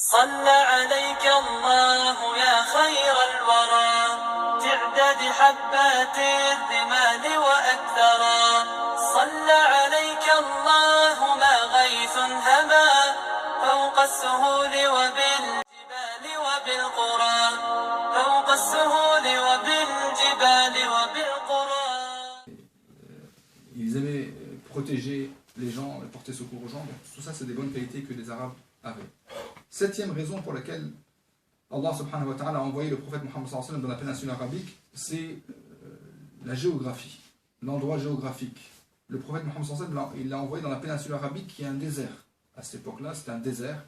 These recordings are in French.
صلى عليك الله يا خير الورى تعداد حبات الرمال وأكثرا صلى عليك الله ما غيث هما فوق السهول وبالجبال وبالقرى فوق السهول وبالجبال وبالقرى. Ils aimaient protéger les gens, porter secours aux gens. Donc, tout ça, c'est des bonnes qualités que les Arabes avaient. Septième raison pour laquelle Allah subhanahu wa ta'ala a envoyé le prophète Mohammed sallallahu alayhi wa sallam dans la péninsule arabique, c'est la géographie, l'endroit géographique. Le prophète Mohammed sallallahu alayhi wa sallam, il l'a envoyé dans la péninsule arabique qui est un désert. À cette époque-là, c'était un désert.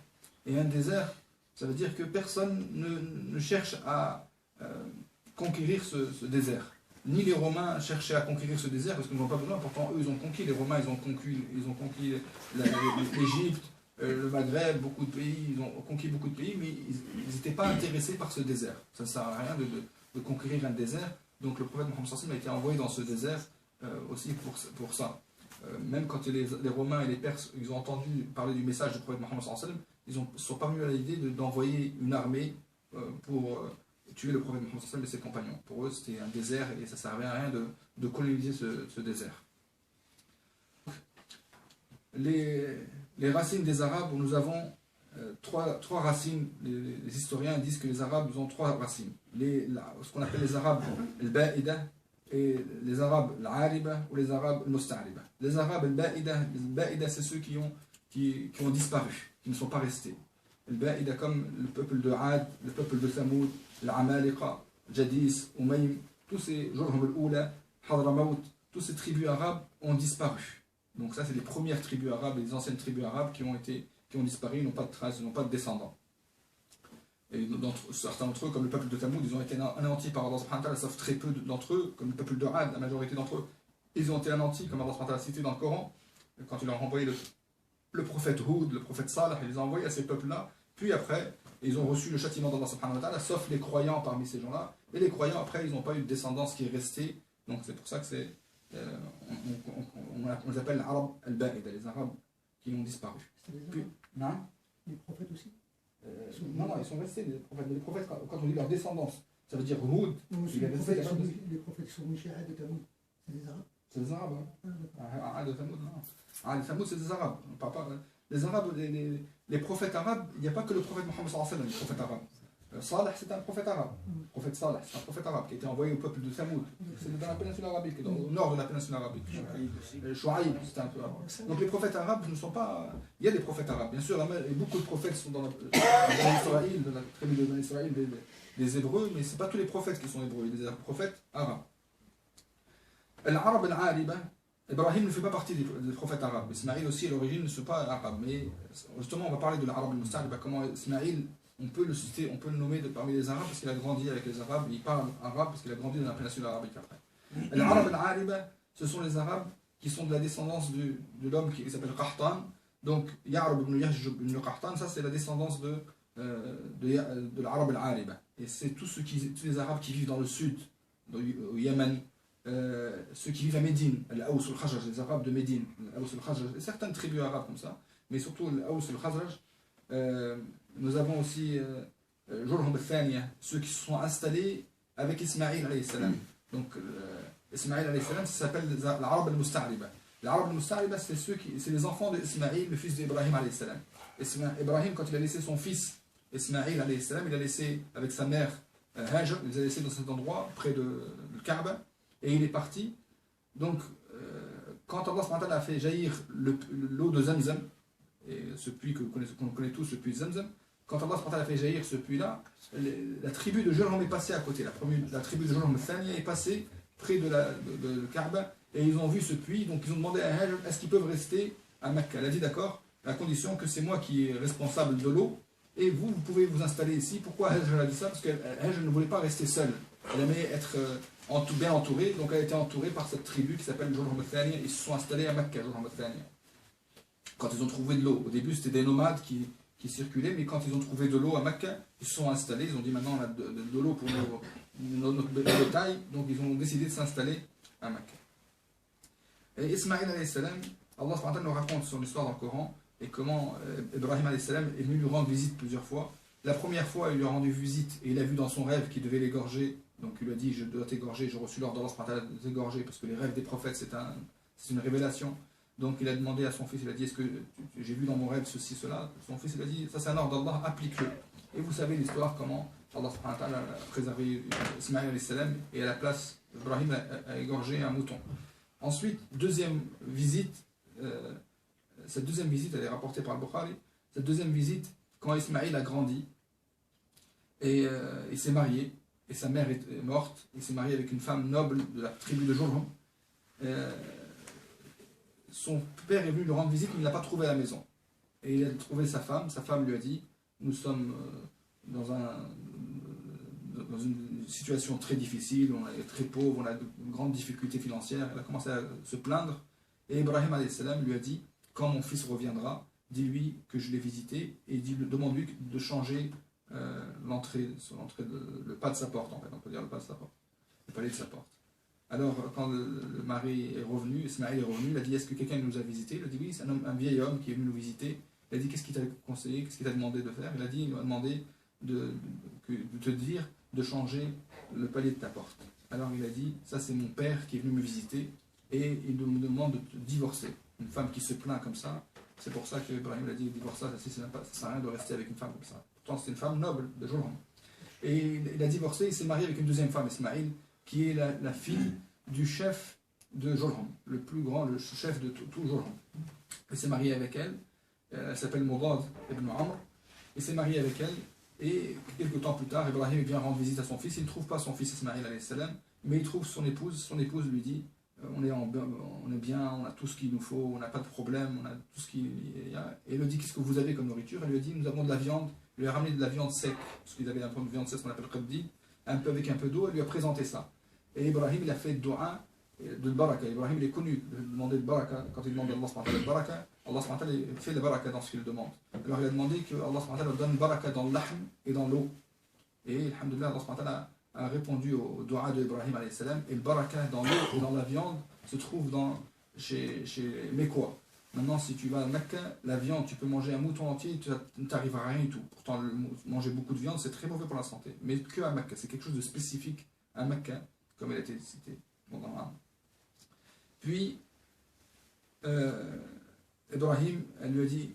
Et un désert, ça veut dire que personne ne cherche à conquérir ce désert. Ni les Romains cherchaient à conquérir ce désert parce qu'ils n'ont pas besoin. Pourtant, eux, ils ont conquis. Les Romains, ils ont conquis l'Égypte, le Maghreb, beaucoup de pays. Ils ont conquis beaucoup de pays, mais ils n'étaient pas intéressés par ce désert. Ça ne sert à rien de conquérir un désert. Donc, le prophète Mohammed sallallahu alayhi wa sallam a été envoyé dans ce désert aussi pour ça. Même quand les Romains et les Perses, ils ont entendu parler du message du prophète Mohammed sallallahu alayhi wa sallam, ils ne sont pas venus à l'idée d'envoyer une armée pour tuer le prophète Mohammed sallallahu alayhi wa sallam et ses compagnons. Pour eux, c'était un désert et ça ne servait à rien de coloniser ce désert. Les racines des Arabes, nous avons trois racines. Les historiens disent que les Arabes ils ont trois racines. Ce qu'on appelle les Arabes al-Ba'ida, et les Arabes al-Ariba ou les Arabes al-Musta'riba. Les Arabes al-Ba'ida, c'est ceux qui ont disparu, qui ne sont pas restés. Al-Ba'ida comme le peuple de Ad, le peuple de Thamoud, l'Amaliqa, Jadis, Umaym, tous ces Jurhum al-Oula, Hadramaut, toutes ces tribus arabes ont disparu. Donc ça c'est les premières tribus arabes, les anciennes tribus arabes qui ont disparu, ils n'ont pas de traces, ils n'ont pas de descendants. Et certains d'entre eux, comme le peuple de Thamoud, ils ont été anéantis par Allah subhanahu wa ta'ala, sauf très peu d'entre eux, comme le peuple de Ad, la majorité d'entre eux, ils ont été anéantis, comme Allah subhanahu wa ta'ala cité dans le Coran, quand il a envoyé le prophète Houd, le prophète Salih, il les a envoyés à ces peuples-là, puis après, ils ont reçu le châtiment d'Allah subhanahu wa ta'ala, sauf les croyants parmi ces gens-là, et les croyants après, ils n'ont pas eu de descendance qui est restée, donc c'est pour ça que c'est... on les appelle les Arabes al-Ba'ida, les Arabes qui ont disparu. Puis, les prophètes aussi non, ils sont restés, les prophètes, quand on dit leur descendance, ça veut dire Houd. Les prophètes qui sont venus chez Ad et Thamoud, c'est des Arabes? C'est des Arabes, hein. Ad et Thamoud, non. Ad et Thamoud, c'est des Arabes. On parle pas, les Arabes, les prophètes arabes, il n'y a pas que le prophète Mohammed sallallahu alayhi wa sallam, les prophètes arabes. Salih, c'est un prophète arabe. Le prophète Salih, c'est un prophète arabe qui a été envoyé au peuple de Thamoud. C'est dans la péninsule arabique, au nord de la péninsule arabique. Shuaïb, c'était un peu arabe. Donc les prophètes arabes ne sont pas... Il y a des prophètes arabes, bien sûr, et beaucoup de prophètes sont dans la tribu de Israël, des Hébreux, mais ce n'est pas tous les prophètes qui sont hébreux, il y a des prophètes arabes. L'arabe al-Ariba, Ibrahim ne fait pas partie des prophètes arabes. Ismaïl aussi, à l'origine, ne sont pas arabes. Mais justement, on va parler de l'arabe al-Musta'riba, comment Ismaïl, on peut le citer, on peut le nommer parmi les arabes parce qu'il a grandi avec les arabes, il parle arabe parce qu'il a grandi dans la péninsule arabique après. L'arabe al-Ariba, ce sont les arabes qui sont de la descendance de l'homme qui s'appelle Qahtan. Donc, Ya'rab ibn Yahjub ibn Qahtan, ça c'est la descendance de l'arabe al-Ariba. Et c'est tous les arabes qui vivent dans le sud, au Yémen, ceux qui vivent à Médine, l'Aous al-Khazraj, les arabes de Médine, l'Aous al-Khazraj, et certaines tribus arabes comme ça, mais surtout l'Aous al-Khazraj. Nous avons aussi Jurhum al-Thaniya, ceux qui se sont installés avec Ismaïl alayhi salam. Donc Ismaïl alayhi salam, ça s'appelle l'Arab al-Musta'riba. L'Arab al-Musta'riba, c'est les enfants d'Ismaïl, le fils d'Ibrahim alayhi salam. Ibrahim, quand il a laissé son fils Ismaïl alayhi salam, il a laissé avec sa mère Hajar, il les a laissés dans cet endroit, près de Kaaba, et il est parti. Donc, quand Allah subhanahu wa ta'ala a fait jaillir l'eau de Zamzam, et ce puits qu'on connaît tous, ce puits de Zamzam, quand Allah subhanahu wa ta'ala a fait jaillir ce puits-là, la tribu de Jurhum est passée à côté. La tribu de Jurhum est passée près de Kaaba, et ils ont vu ce puits, donc ils ont demandé à Hajar, est-ce qu'ils peuvent rester à Mecca? Elle a dit d'accord, à condition que c'est moi qui est responsable de l'eau, et vous pouvez vous installer ici. Pourquoi Hajar a dit ça? Parce que Hajar ne voulait pas rester seule. Elle aimait être bien entourée, donc elle a été entourée par cette tribu qui s'appelle Jurhum al-Thaniya. Ils se sont installés à Mecca, Jurhum al-Thaniya. Quand ils ont trouvé de l'eau, au début c'était des nomades qui circulaient, mais quand ils ont trouvé de l'eau à Mecca, ils se sont installés, ils ont dit maintenant on a de l'eau pour notre bétail, donc ils ont décidé de s'installer à Mecca. Et Ismaïl alayhi salam, Allah subhanahu wa ta'ala nous raconte son histoire dans le Coran, et comment Ibrahim alayhi salam est venu lui rendre visite plusieurs fois. La première fois, il lui a rendu visite et il a vu dans son rêve qu'il devait l'égorger. Donc il lui a dit, je dois t'égorger, j'ai reçu l'ordre d'Allah de t'égorger, parce que les rêves des prophètes, c'est une révélation. Donc il a demandé à son fils, il a dit, est-ce que j'ai vu dans mon rêve ceci, cela? Son fils, il a dit, ça c'est un ordre d'Allah, applique-le. Et vous savez l'histoire, comment Allah a préservé Ismaïl alayhi salam, et à la place, Ibrahim a égorgé un mouton. Ensuite, deuxième visite, cette deuxième visite, elle est rapportée par le Bukhari. Cette deuxième visite, quand Ismaïl a grandi, et il s'est marié, et sa mère est morte, il s'est marié avec une femme noble de la tribu de Jurhum. Son père est venu lui rendre visite, mais il ne l'a pas trouvé à la maison. Et il a trouvé sa femme lui a dit, nous sommes dans une situation très difficile, on est très pauvre, on a de grandes difficultés financières. Elle a commencé à se plaindre, et Ibrahim alayhi salam lui a dit, quand mon fils reviendra, dis-lui que je l'ai visité, et demande-lui de changer le pas de sa porte, en fait, on peut dire le pas de sa porte, le palais de sa porte. Alors, quand le mari est revenu, Ismaïl est revenu, il a dit, est-ce que quelqu'un nous a visité? Il a dit, oui, c'est un vieil homme qui est venu nous visiter. Il a dit, qu'est-ce qu'il t'a conseillé, qu'est-ce qu'il t'a demandé de faire? Il a dit, il m'a demandé de te dire de changer le palier de ta porte. Alors il a dit, ça c'est mon père qui est venu me visiter, et il me demande de te divorcer. Une femme qui se plaint comme ça, c'est pour ça que Ibrahim a dit, divorce ça sert à rien de rester avec une femme comme ça. Pourtant c'est une femme noble de Jurhum. Et il a divorcé, il s'est marié avec une deuxième femme, Ismaïl, qui est la fille du chef de Jurhum, le plus grand, le chef de tout Jurhum. Il s'est marié avec elle, elle s'appelle Mudad ibn Amr, il s'est marié avec elle, et quelques temps plus tard, Ibrahim vient rendre visite à son fils, il ne trouve pas son fils Ismaïl alayhi salam, mais il trouve son épouse lui dit, on est bien, on a tout ce qu'il nous faut, on n'a pas de problème, on a tout ce qu'il y a. Et il lui dit, qu'est-ce que vous avez comme nourriture? Elle lui a dit, nous avons de la viande. Il lui a ramené de la viande sec, parce qu'ils avaient un peu de viande sec, ce qu'on appelle qaddi, un peu avec un peu d'eau, elle lui a présenté ça. Et Ibrahim, il a fait dua de baraka. Ibrahim, il est connu de demander le baraka. Quand il demande à Allah le baraka, Allah fait le baraka dans ce qu'il demande. Alors il a demandé que Allah donne le baraka dans l'ahm et dans l'eau. Et alhamdoulilah, Allah a répondu au dua de Ibrahim alayhi salam, et le baraka dans l'eau et dans la viande se trouve chez Mekwa. Maintenant, si tu vas à Mecca, la viande, tu peux manger un mouton entier, tu ne t'arrives à rien du tout. Pourtant, manger beaucoup de viande, c'est très mauvais pour la santé. Mais que à Mecca, c'est quelque chose de spécifique à Mecca, comme elle a été citée. Bon, puis, Ibrahim, elle lui a dit,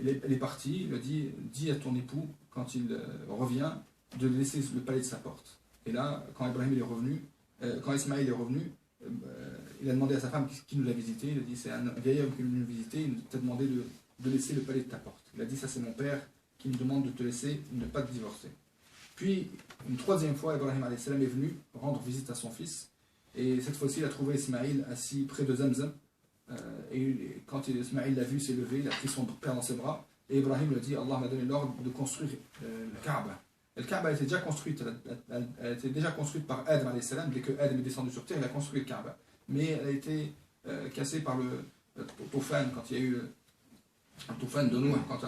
elle est partie, il lui a dit, dis à ton époux, quand il revient, de laisser le palais de sa porte. Et là, quand Ibrahim est revenu, quand Ismaïl est revenu, il a demandé à sa femme qui nous l'a visité. Il a dit, c'est un vieil homme qui est venu nous visiter, il t'a demandé de laisser le palais de ta porte. Il a dit, ça c'est mon père qui me demande de te laisser, de ne pas te divorcer. Puis, une troisième fois, Ibrahim alayhi salam est venu rendre visite à son fils, et cette fois-ci, il a trouvé Ismaïl assis près de Zamzam, et quand Ismaïl l'a vu, il s'est levé, il a pris son père dans ses bras, et Ibrahim lui a dit, Allah m'a donné l'ordre de construire le Kaaba. Et le Kaaba était déjà construite, elle était déjà construite par Adam alayhi salam. Dès que Adam est descendu sur terre, il a construit le Kaaba. Mais elle a été cassée par le Toufan, quand il y a eu le Toufan de Noé, quand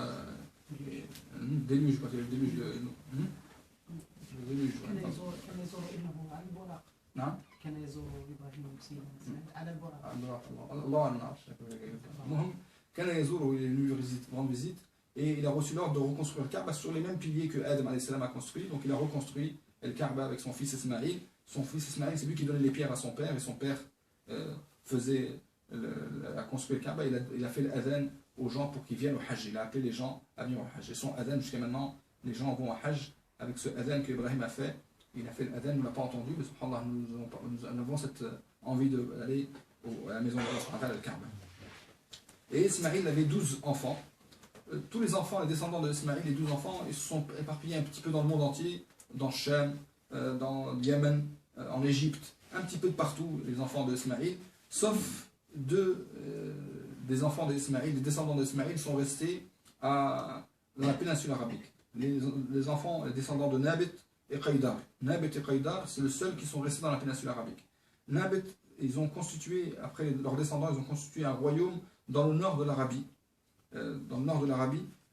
il y a eu le déluge de Noé. Le déluge. Non? Quand il est venu rendre visite, et il a reçu l'ordre de reconstruire le Kaaba sur les mêmes piliers que Adam alayhi salam a construit. Donc il a reconstruit le Kaaba avec son fils Ismaïl. Son fils Ismaïl, c'est lui qui donnait les pierres à son père, et son père a construit le Kaaba. Il a fait l'adhan aux gens pour qu'ils viennent au Hajj. Il a appelé les gens à venir au Hajj. Et son adhan, jusqu'à maintenant, les gens vont au Hajj avec ce adhan que Ibrahim a fait. Il a fait l'adhan, nous ne l'a pas entendu, mais subhanallah, nous avons cette envie d'aller à la maison de Allah, le Kaaba. Et Ismaïl avait 12 enfants. Tous les enfants, les descendants de Ismaïl, les 12 enfants, ils se sont éparpillés un petit peu dans le monde entier, dans Shem, dans le Yémen, en Égypte, un petit peu de partout, les enfants de Ismaïl, sauf des enfants d'Ismaïl, des descendants d'Ismaïl sont restés dans la péninsule arabique. Les enfants, les descendants de Nabit et Qaïdar. Nabit et Qaïdar, c'est le seul qui sont restés dans la péninsule arabique. Nabit, ils ont constitué, après leurs descendants, ils ont constitué un royaume dans le nord de l'Arabie.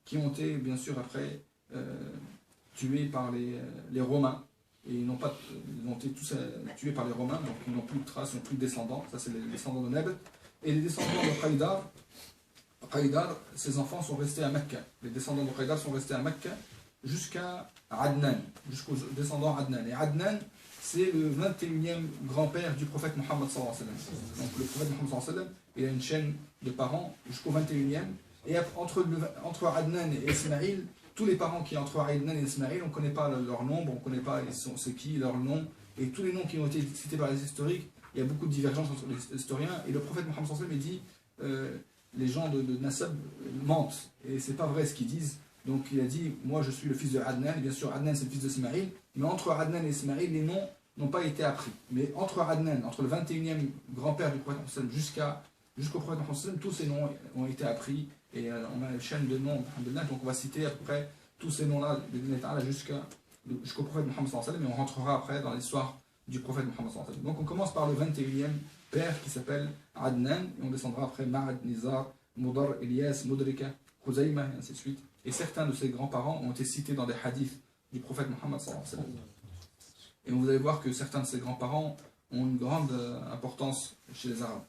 Qui ont été bien sûr après tués par les Romains, et ils ont été tous tués par les Romains, donc ils n'ont plus de traces, ils n'ont plus de descendants. Ça c'est les descendants de Nabit. Et les descendants de Qaïdar, Qaïdar, ses enfants sont restés à Mecca. Les descendants de Qaïdar sont restés à Mecca jusqu'à Adnan, jusqu'aux descendants Adnan. Et Adnan, c'est le 21e grand-père du prophète Mohammed sallallahu alayhi wa sallam. Donc le prophète Mohammed sallallahu alayhi wa sallam, il a une chaîne de parents jusqu'au 21e. Et entre Adnan et Ismaïl, tous les parents qui entre Adnan et Ismaïl, on ne connaît pas leur nombre, on ne connaît pas c'est qui, leur nom. Et tous les noms qui ont été cités par les historiques, il y a beaucoup de divergences entre les historiens. Et le prophète Mohammed sallallahu alayhi wa sallam dit les gens de Nasab mentent. Et c'est pas vrai ce qu'ils disent. Donc il a dit, moi je suis le fils de Adnan, et bien sûr Adnan c'est le fils de Ismaïl, mais entre Adnan et Ismaïl, les noms n'ont pas été appris. Mais entre Adnan, entre le 21e grand-père du prophète jusqu'au prophète Mohammed, tous ces noms ont été appris, et on a une chaîne de noms, donc on va citer à peu près tous ces noms-là jusqu'au prophète Mohammed, mais on rentrera après dans l'histoire du prophète Mohammed. Donc on commence par le 21e père qui s'appelle Adnan, et on descendra après Ma'ad, Nizar, Mudar, Elias, Mudrika, Khuzayma, et ainsi de suite. Et certains de ses grands-parents ont été cités dans des hadiths du prophète Mohammed. Et vous allez voir que certains de ses grands-parents ont une grande importance chez les Arabes.